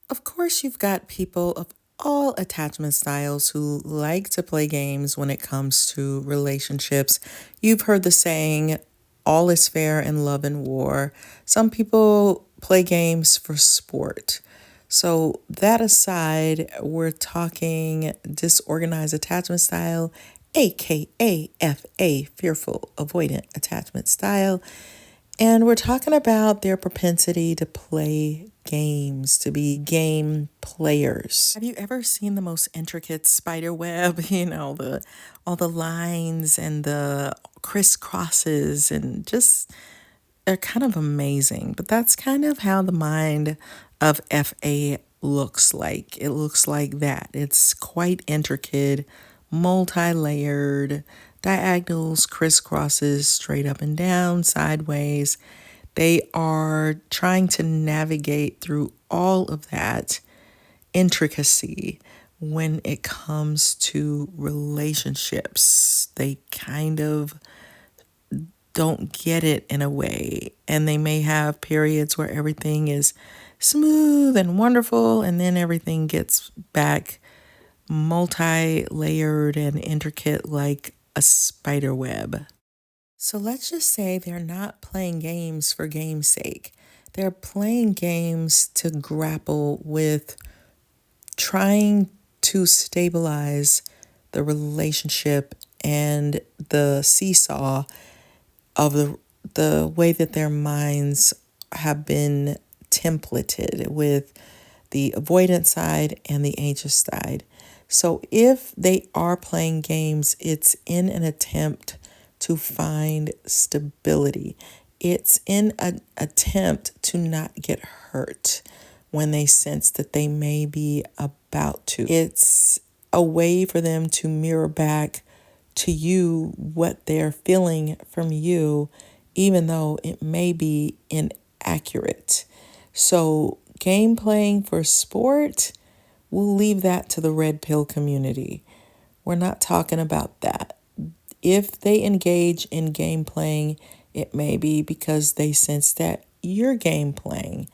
Of course, you've got people of all attachment styles who like to play games when it comes to relationships. You've heard the saying, all is fair in love and war. Some people play games for sport. So, that aside, we're talking disorganized attachment style, aka FA, fearful avoidant attachment style. And we're talking about their propensity to play games, to be game players. Have you ever seen the most intricate spider web? All the lines and the crisscrosses and just they're kind of amazing. But that's kind of how the mind of FA looks like. It looks like that. It's quite intricate, multi-layered, diagonals, crisscrosses, straight up and down, sideways. They are trying to navigate through all of that intricacy when it comes to relationships. They kind of don't get it in a way, and they may have periods where everything is smooth and wonderful, and then everything gets back multi-layered and intricate like a spider web. So let's just say they're not playing games for game's sake. They're playing games to grapple with trying to stabilize the relationship and the seesaw of the way that their minds have been templated with the avoidant side and the anxious side. So if they are playing games, it's in an attempt to find stability. It's in an attempt to not get hurt when they sense that they may be about to. It's a way for them to mirror back to you what they're feeling from you, even though it may be inaccurate. So game playing for sport, we'll leave that to the red pill community. We're not talking about that. If they engage in game playing, it may be because they sense that you're game playing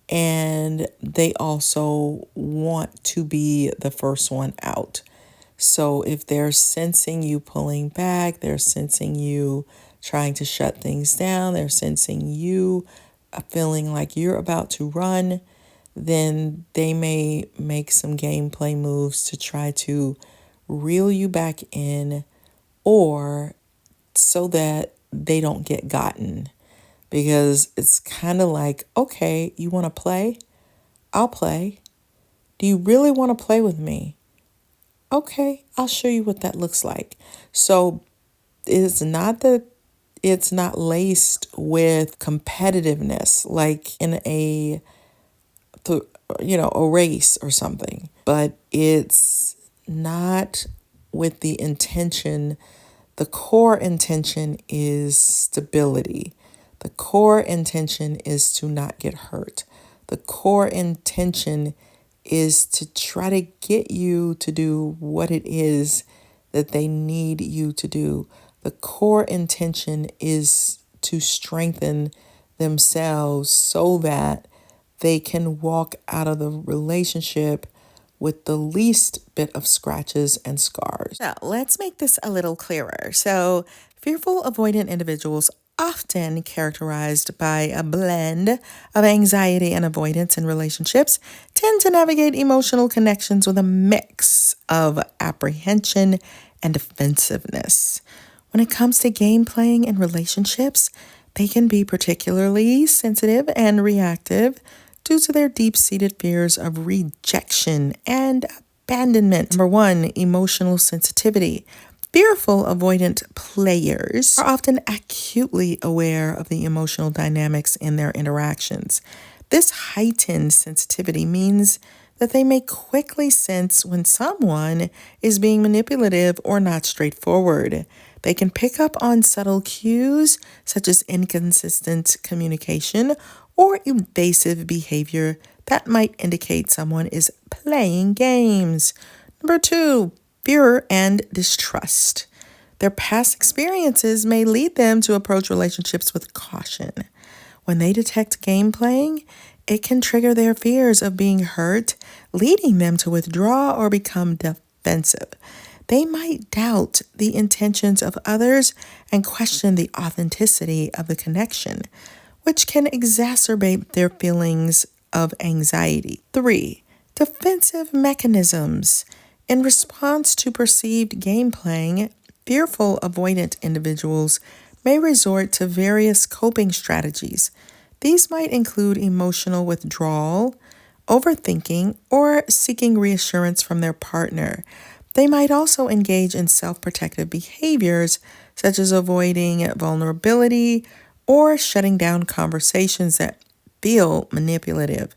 and they also want to be the first one out. So if they're sensing you pulling back, they're sensing you trying to shut things down, they're sensing you feeling like you're about to run, then they may make some gameplay moves to try to reel you back in, or so that they don't get gotten. Because it's kind of like, okay, you want to play? I'll play. Do you really want to play with me? Okay, I'll show you what that looks like. So it's not that it's not laced with competitiveness, like in a race or something, but it's not with the intention. The core intention is stability. The core intention is to not get hurt. The core intention is to try to get you to do what it is that they need you to do. The core intention is to strengthen themselves so that they can walk out of the relationship with the least bit of scratches and scars. Now, let's make this a little clearer. So, fearful avoidant individuals often characterized by a blend of anxiety and avoidance in relationships tend to navigate emotional connections with a mix of apprehension and defensiveness. When it comes to game playing in relationships, they can be particularly sensitive and reactive due to their deep-seated fears of rejection and abandonment. Number 1, emotional sensitivity. Fearful avoidant players are often acutely aware of the emotional dynamics in their interactions. This heightened sensitivity means that they may quickly sense when someone is being manipulative or not straightforward. They can pick up on subtle cues such as inconsistent communication or evasive behavior that might indicate someone is playing games. Number 2, fear and distrust. Their past experiences may lead them to approach relationships with caution. When they detect game playing, It can trigger their fears of being hurt, leading them to withdraw or become defensive. They might doubt the intentions of others and question the authenticity of the connection, which can exacerbate their feelings of anxiety. 3. Defensive mechanisms. In response to perceived game playing, fearful avoidant individuals may resort to various coping strategies. These might include emotional withdrawal, overthinking, or seeking reassurance from their partner. They might also engage in self-protective behaviors, such as avoiding vulnerability or shutting down conversations that feel manipulative.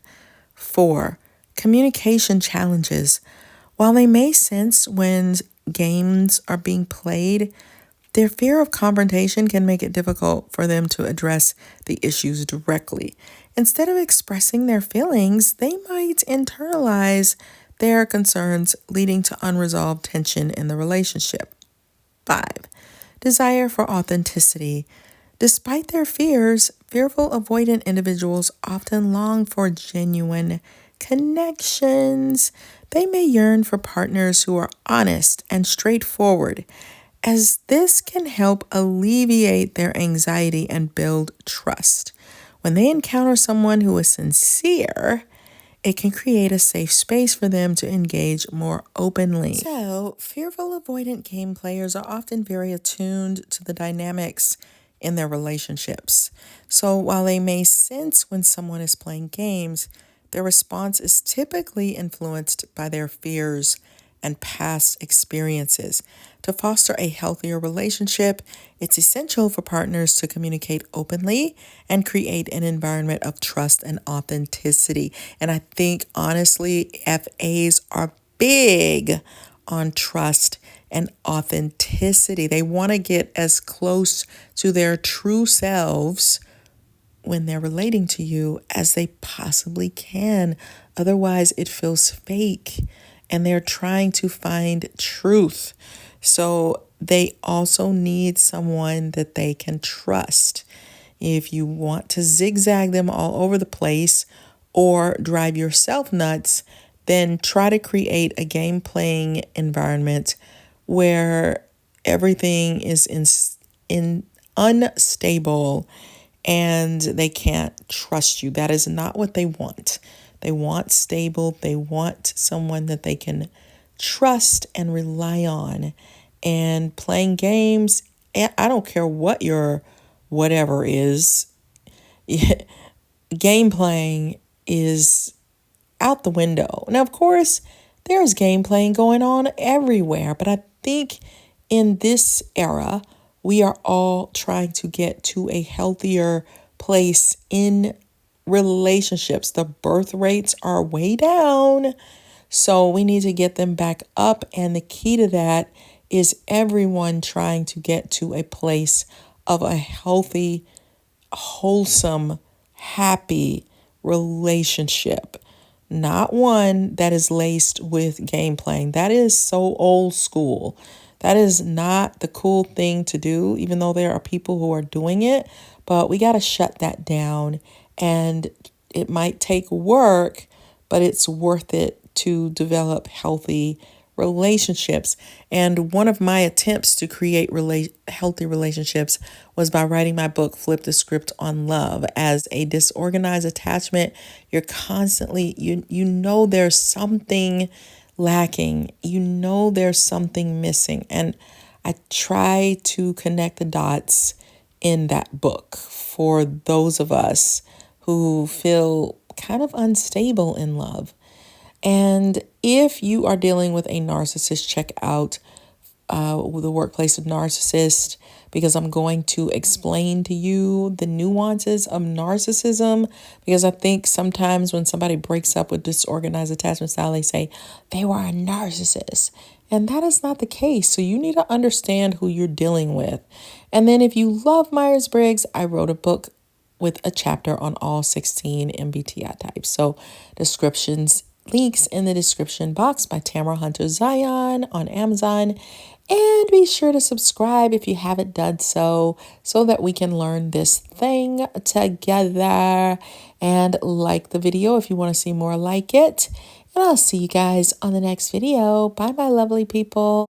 4. Communication challenges. While they may sense when games are being played, their fear of confrontation can make it difficult for them to address the issues directly. Instead of expressing their feelings, they might internalize their concerns, leading to unresolved tension in the relationship. 5. Desire for authenticity. Despite their fears, fearful avoidant individuals often long for genuine connections. They may yearn for partners who are honest and straightforward, as this can help alleviate their anxiety and build trust. When they encounter someone who is sincere, it can create a safe space for them to engage more openly. So, fearful avoidant game players are often very attuned to the dynamics in their relationships. So, while they may sense when someone is playing games, their response is typically influenced by their fears and past experiences. To foster a healthier relationship, it's essential for partners to communicate openly and create an environment of trust and authenticity. And I think, honestly, FAs are big on trust and authenticity. They want to get as close to their true selves when they're relating to you as they possibly can. Otherwise, it feels fake, and they're trying to find truth. So they also need someone that they can trust. If you want to zigzag them all over the place or drive yourself nuts, then try to create a game playing environment where everything is in unstable and they can't trust you. That is not what they want. They want stable. They want someone that they can trust and rely on. And playing games, I don't care what your whatever is, game playing is out the window. Now, of course, there's game playing going on everywhere, but I think in this era, we are all trying to get to a healthier place in relationships. The birth rates are way down, so we need to get them back up. And the key to that is everyone trying to get to a place of a healthy, wholesome, happy relationship. Not one that is laced with game playing. That is so old school. That is not the cool thing to do, even though there are people who are doing it. But we got to shut that down. And it might take work, but it's worth it to develop healthy relationships. And one of my attempts to create healthy relationships was by writing my book, Flip the Script on Love. As a disorganized attachment, you're constantly, you know there's something lacking. You know there's something missing. And I try to connect the dots in that book for those of us who feel kind of unstable in love. And if you are dealing with a narcissist, check out the Workplace NaRCISSiST, because I'm going to explain to you the nuances of narcissism. Because I think sometimes when somebody breaks up with disorganized attachment style, they say they were a narcissist. And that is not the case. So you need to understand who you're dealing with. And then if you love MYERS-BRIGGS, I wrote a book with a chapter on all 16 MBTI types. So descriptions links in the description box by Tamara Hunter Zyon on Amazon. And be sure to subscribe if you haven't done so that we can learn this thing together. And like the video if you want to see more like it. And I'll see you guys on the next video. Bye, my lovely people.